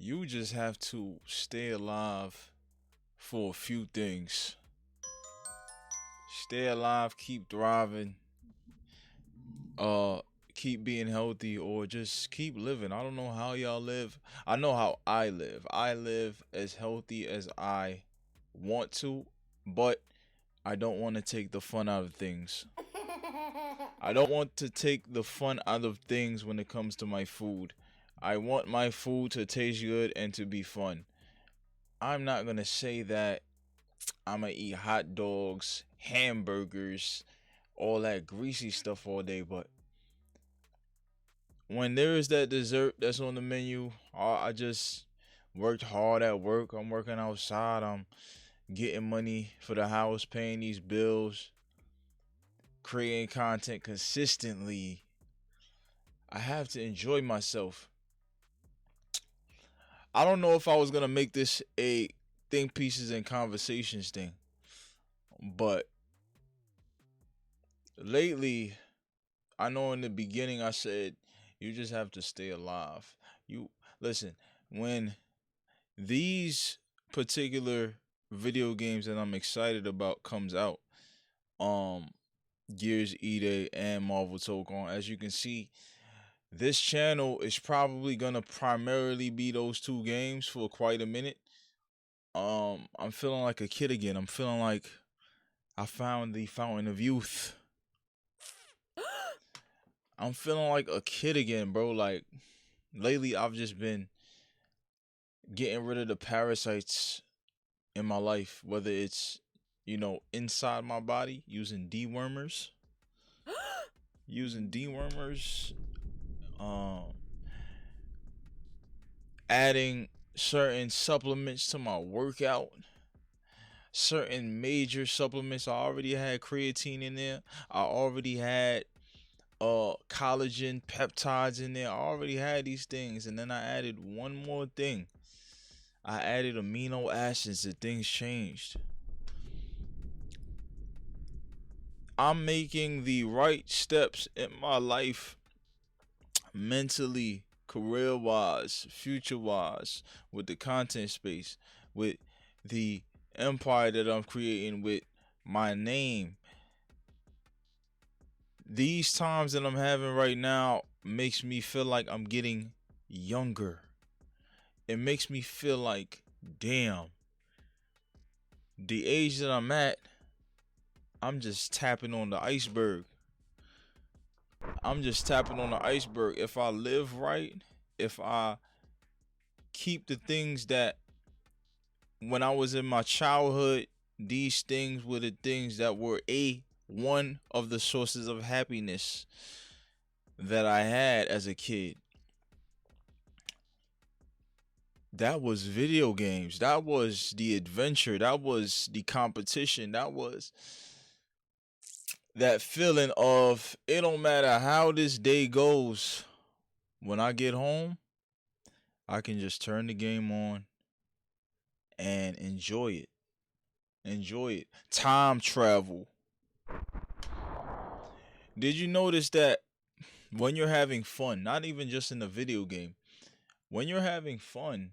You just have to stay alive for a few things. Stay alive, keep thriving, uh keep being healthy, or just keep living. I don't know how y'all live. I know how I live. I live as healthy as I want to, but I don't want to take the fun out of things. I don't want to take the fun out of things when it comes to my food. I want my food to taste good and to be fun. I'm not gonna say that I'm gonna eat hot dogs, hamburgers, all that greasy stuff all day, but when there is that dessert that's on the menu, I just worked hard at work. I'm working outside. I'm getting money for the house, paying these bills, creating content consistently. I have to enjoy myself. I don't know if I was gonna make this a think pieces and conversations thing, but lately, I know in the beginning I said you just have to stay alive. You listen, when these particular video games that I'm excited about comes out, um Gears E-Day and Marvel Tokon, as you can see, this channel is probably gonna primarily be those two games for quite a minute. I'm feeling like a kid again. I'm feeling like I found the fountain of youth. I'm feeling like a kid again, bro. Like lately I've just been getting rid of the parasites in my life, whether it's, inside my body using dewormers, um, adding certain supplements to my workout, certain major supplements. I already had creatine in there. I already had collagen peptides in there. I already had these things, and then I added one more thing. I added amino acids. The things changed. I'm making the right steps in my life, mentally, career wise, future wise, with the content space, with the empire that I'm creating, with my name. These times that I'm having right now makes me feel like I'm getting younger. It makes me feel like, damn, the age that I'm at, I'm just tapping on the iceberg. I'm just tapping on the iceberg. If I live right, if I keep the things that when I was in my childhood, these things were the things that were one of the sources of happiness that I had as a kid. That was video games. That was the adventure. That was the competition. That was that feeling of it don't matter how this day goes. When I get home, I can just turn the game on and enjoy it. Enjoy it. Time travel. Did you notice that when you're having fun, not even just in a video game, when you're having fun,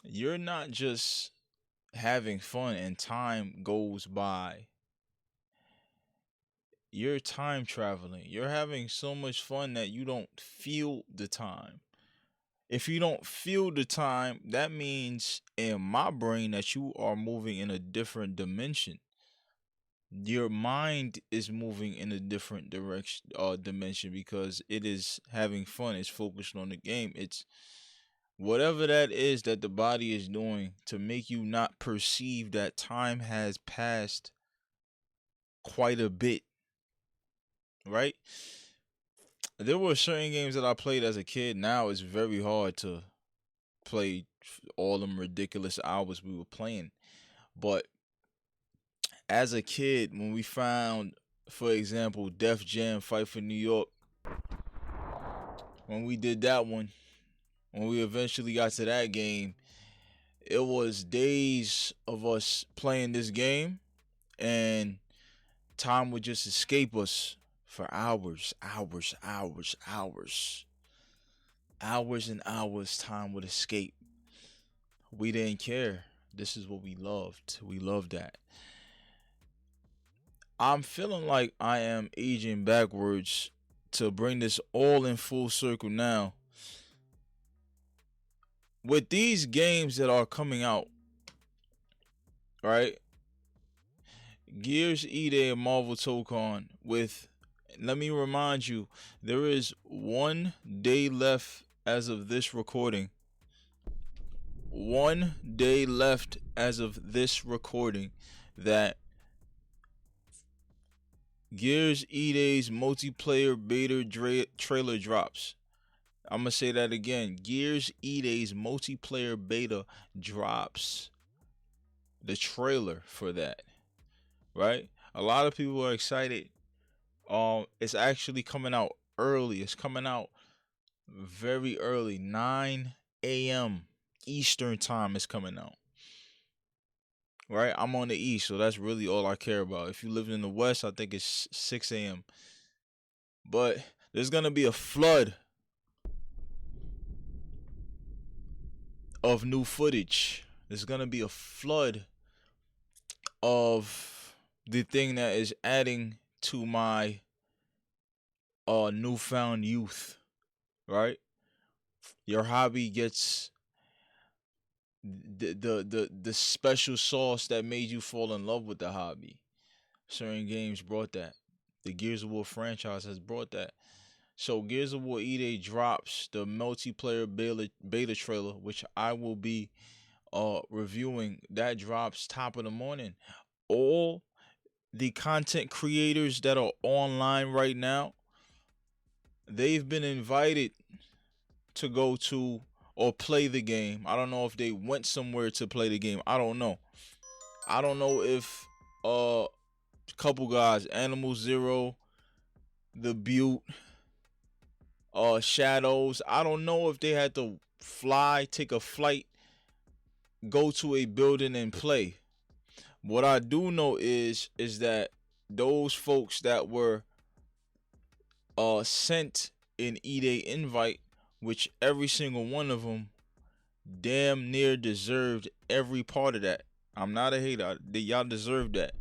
you're not just having fun and time goes by. You're time traveling. You're having so much fun that you don't feel the time. If you don't feel the time, that means in my brain that you are moving in a different dimension. Your mind is moving in a different direction, dimension, because it is having fun. It's focused on the game. It's whatever that is that the body is doing to make you not perceive that time has passed quite a bit, right? There were certain games that I played as a kid. Now it's very hard to play all them ridiculous hours we were playing. But as a kid, when we found, for example, Def Jam Fight for New York, when we did that one, when we eventually got to that game, it was days of us playing this game, and time would just escape us for hours, hours, hours, hours. Hours and hours time would escape. We didn't care. This is what we loved. We loved that. I'm feeling like I am aging backwards to bring this all in full circle now. With these games that are coming out, right? Gears E-Day and Marvel Tokon with, let me remind you, there is 1 day left as of this recording. 1 day left as of this recording that Gears E-Day's multiplayer beta trailer drops. I'm going to say that again. Gears E-Day's multiplayer beta drops the trailer for that, right? A lot of people are excited. It's actually coming out early. It's coming out very early. 9 a.m. Eastern time is coming out. Right? I'm on the East, so that's really all I care about. If you live in the West, I think it's 6 a.m. But there's gonna be a flood of new footage. There's gonna be a flood of the thing that is adding to my newfound youth, right? Your hobby gets the special sauce that made you fall in love with the hobby. Certain games brought that. The Gears of War franchise has brought that. So Gears of War E-Day drops the multiplayer beta trailer, which I will be reviewing. That drops top of the morning. All the content creators that are online right now, they've been invited to go to or play the game. I don't know if they went somewhere to play the game. I don't know. I don't know if a couple guys, Animal Zero, the Butte, Shadows. I don't know if they had to fly, take a flight, go to a building and play. What I do know is that those folks that were sent an E-Day invite, which every single one of them damn near deserved every part of that. I'm not a hater. Y'all deserve that.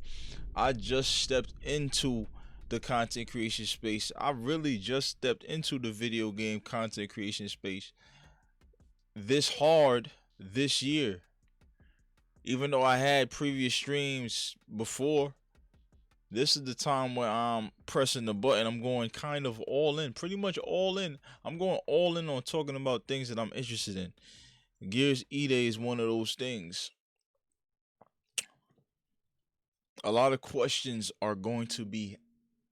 I just stepped into the content creation space. I really just stepped into the video game content creation space this hard this year. Even though I had previous streams before, this is the time where I'm pressing the button. I'm going kind of all in, pretty much all in. I'm going all in on talking about things that I'm interested in. Gears E-Day is one of those things. A lot of questions are going to be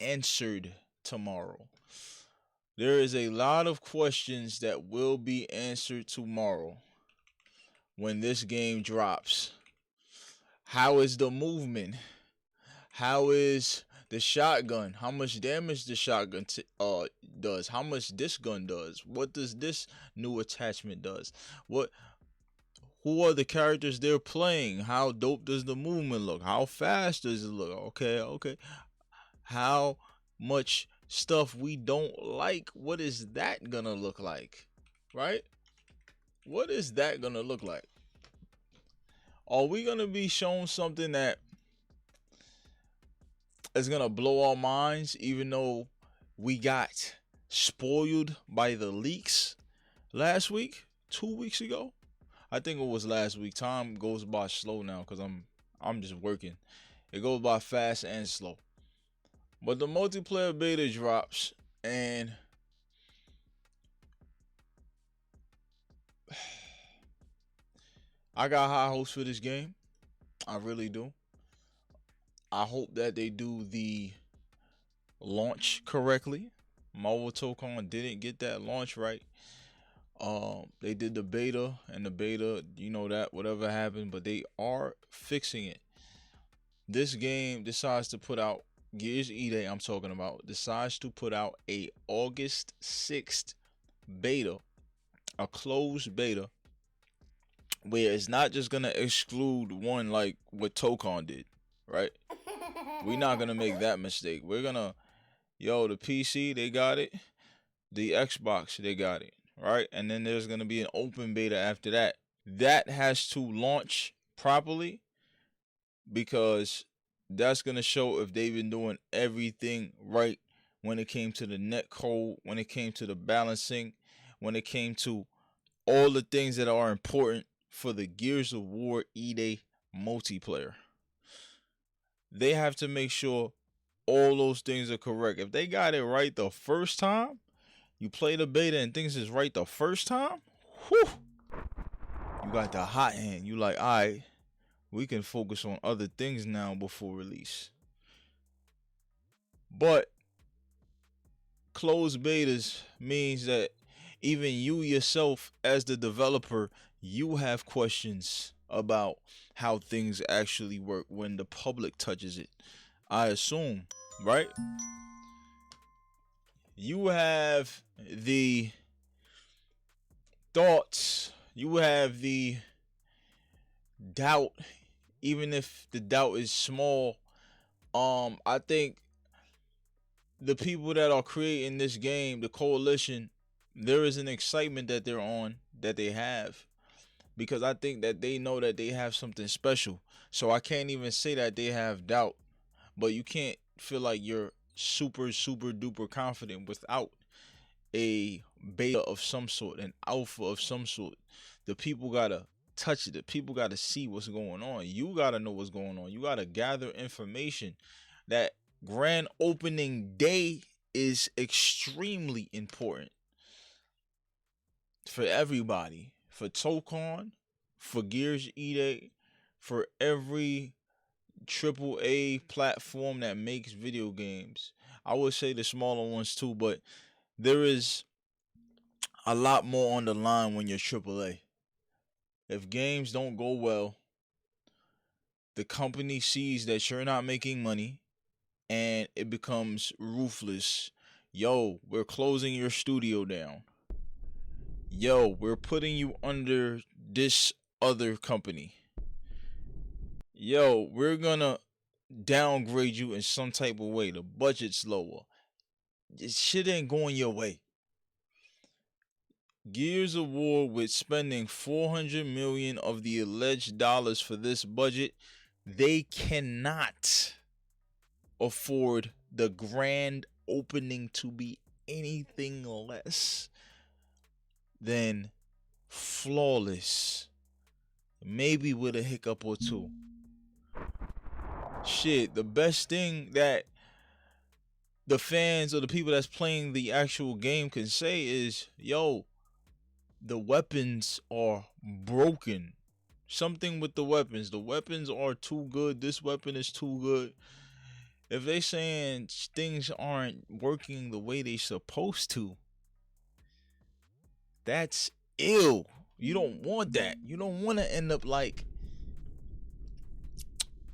answered tomorrow. There is a lot of questions that will be answered tomorrow when this game drops. How is the movement? How is the shotgun? How much damage the shotgun does? How much this gun does? What does this new attachment does? Who are the characters they're playing? How dope does the movement look? How fast does it look? Okay. How much stuff we don't like? What is that gonna look like? Right? What is that gonna look like? Are we gonna be shown something that is gonna blow our minds, even though we got spoiled by the leaks last week, 2 weeks ago? I think it was last week. Time goes by slow now because I'm just working. It goes by fast and slow. But the multiplayer beta drops, and I got high hopes for this game. I really do. I hope that they do the launch correctly. Marvel Tokon didn't get that launch right. They did the beta, and the beta, that whatever happened, but they are fixing it. This game decides to put out Gears E-Day. I'm talking about decides to put out a August 6th beta, a closed beta, where it's not just gonna exclude one like what Tokon did, right? We're not gonna make that mistake. We're gonna, the PC they got it, the Xbox they got it, right? And then there's going to be an open beta after that. That has to launch properly because that's going to show if they've been doing everything right when it came to the net code, when it came to the balancing, when it came to all the things that are important for the Gears of War E-Day multiplayer. They have to make sure all those things are correct. If they got it right the first time, you play the beta and things is right the first time, whew, you got the hot hand. You like, all right, we can focus on other things now before release. But closed betas means that even you yourself as the developer, you have questions about how things actually work when the public touches it. I assume, right? You have the thoughts, you have the doubt, even if the doubt is small. I think the people that are creating this game, the coalition, there is an excitement that they're on, that they have, because I think that they know that they have something special. So I can't even say that they have doubt, but you can't feel like you're super duper confident without a beta of some sort, an alpha of some sort. The people gotta touch it. The people gotta see what's going on. You gotta know what's going on. You gotta gather information. That grand opening day is extremely important for everybody. For Tokon, for Gears E-Day, for every AAA platform that makes video games. I would say the smaller ones too, but there is a lot more on the line when you're AAA. If games don't go well, the company sees that you're not making money and it becomes ruthless. Yo, we're closing your studio down. Yo, we're putting you under this other company. Yo, we're gonna downgrade you in some type of way. The budget's lower. This shit ain't going your way. Gears of War, with spending 400 million of the alleged dollars for this budget, they cannot afford the grand opening to be anything less than flawless. Maybe with a hiccup or two. Shit, the best thing that the fans or the people that's playing the actual game can say is, yo, the weapons are broken. Something with the weapons. The weapons are too good. This weapon is too good. If they saying things aren't working the way they supposed to, that's ill. You don't want that. You don't want to end up like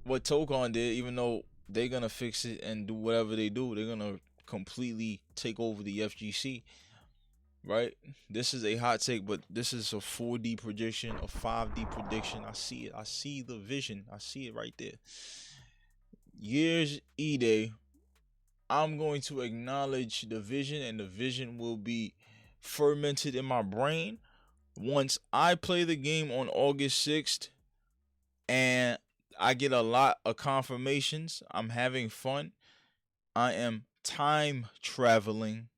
what Tokon did, even though they're gonna fix it and do whatever they do. They're gonna completely take over the FGC. Right? This is a hot take, but this is a 4D prediction, a 5D prediction. I see it. I see the vision. I see it right there. Year's E-Day, I'm going to acknowledge the vision, and the vision will be fermented in my brain once I play the game on August 6th and I get a lot of confirmations. I'm having fun. I am time traveling.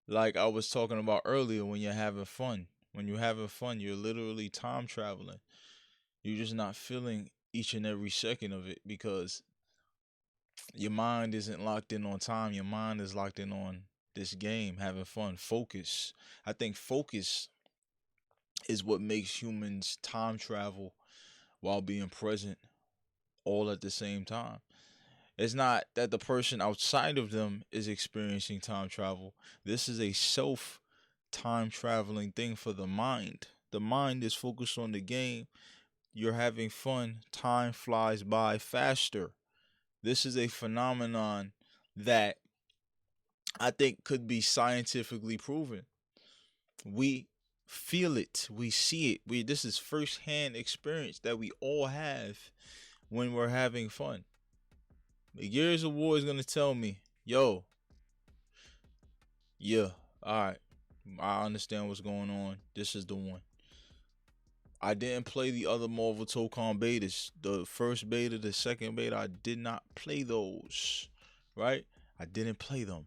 Like I was talking about earlier, when you're having fun. When you're having fun, you're literally time traveling. You're just not feeling each and every second of it because your mind isn't locked in on time. Your mind is locked in on this game, having fun. Focus. I think focus is what makes humans time travel while being present all at the same time. It's not that the person outside of them is experiencing time travel. This is a self time traveling thing for the mind. The mind is focused on the game. You're having fun. Time flies by faster. This is a phenomenon that I think could be scientifically proven. We feel it. We see it. This is first-hand experience that we all have when we're having fun. The Gears of War is gonna tell me, yo, yeah, all right, I understand what's going on. This is the one. I didn't play the other Marvel Tokon betas. The first beta, the second beta, I did not play those. Right? I didn't play them.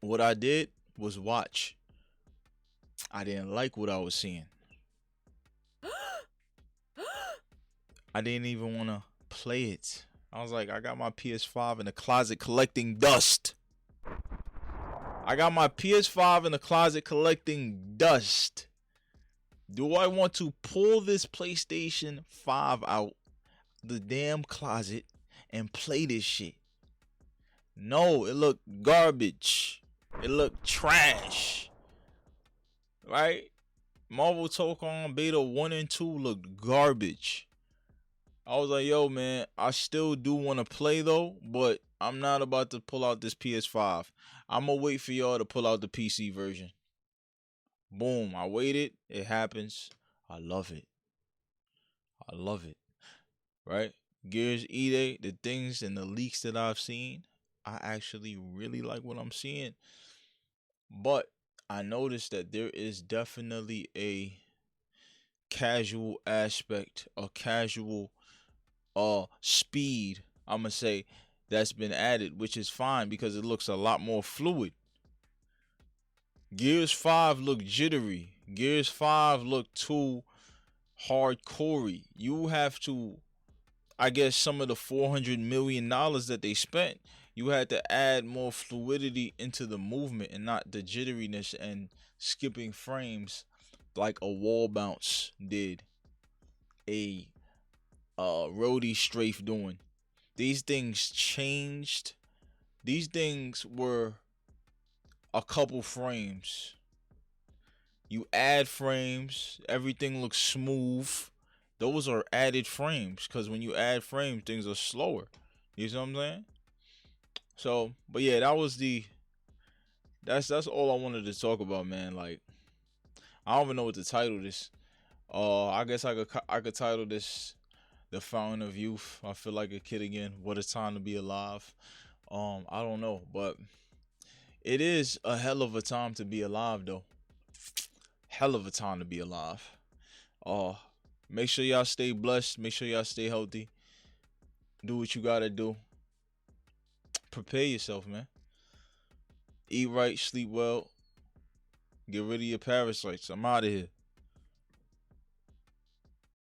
What I did was watch. I didn't like what I was seeing. I didn't even want to play it. I was like, I got my PS5 in the closet collecting dust. I got my PS5 in the closet collecting dust. Do I want to pull this PlayStation 5 out the damn closet and play this shit? No, it looked garbage. It looked trash. Right? Marvel Tokon Beta 1 and 2 looked garbage. I was like, yo, man, I still do want to play though, but I'm not about to pull out this PS5. I'm going to wait for y'all to pull out the PC version. Boom, I waited. It happens. I love it. I love it. Right? Gears E-Day, the things and the leaks that I've seen, I actually really like what I'm seeing. But I noticed that there is definitely a casual aspect, a casual speed, I'm gonna say, that's been added, which is fine because it looks a lot more fluid. Gears 5 looked jittery. Gears 5 looked too hardcore. You have to, I guess, some of the $400 million that they spent, you had to add more fluidity into the movement and not the jitteriness and skipping frames like a wall bounce did, a roadie strafe doing. These things changed. These things were a couple frames. You add frames, everything looks smooth. Those are added frames because when you add frames, things are slower. You see what I'm saying? So, but yeah, that was the that's all I wanted to talk about, man. Like, I don't even know what to title this. I guess I could title this "The Fountain of Youth." I feel like a kid again. What a time to be alive. I don't know, but it is a hell of a time to be alive, though. Hell of a time to be alive. Uh, Make sure y'all stay blessed. Make sure y'all stay healthy. Do what you gotta do. Prepare yourself, man. Eat right, sleep well. Get rid of your parasites. I'm out of here.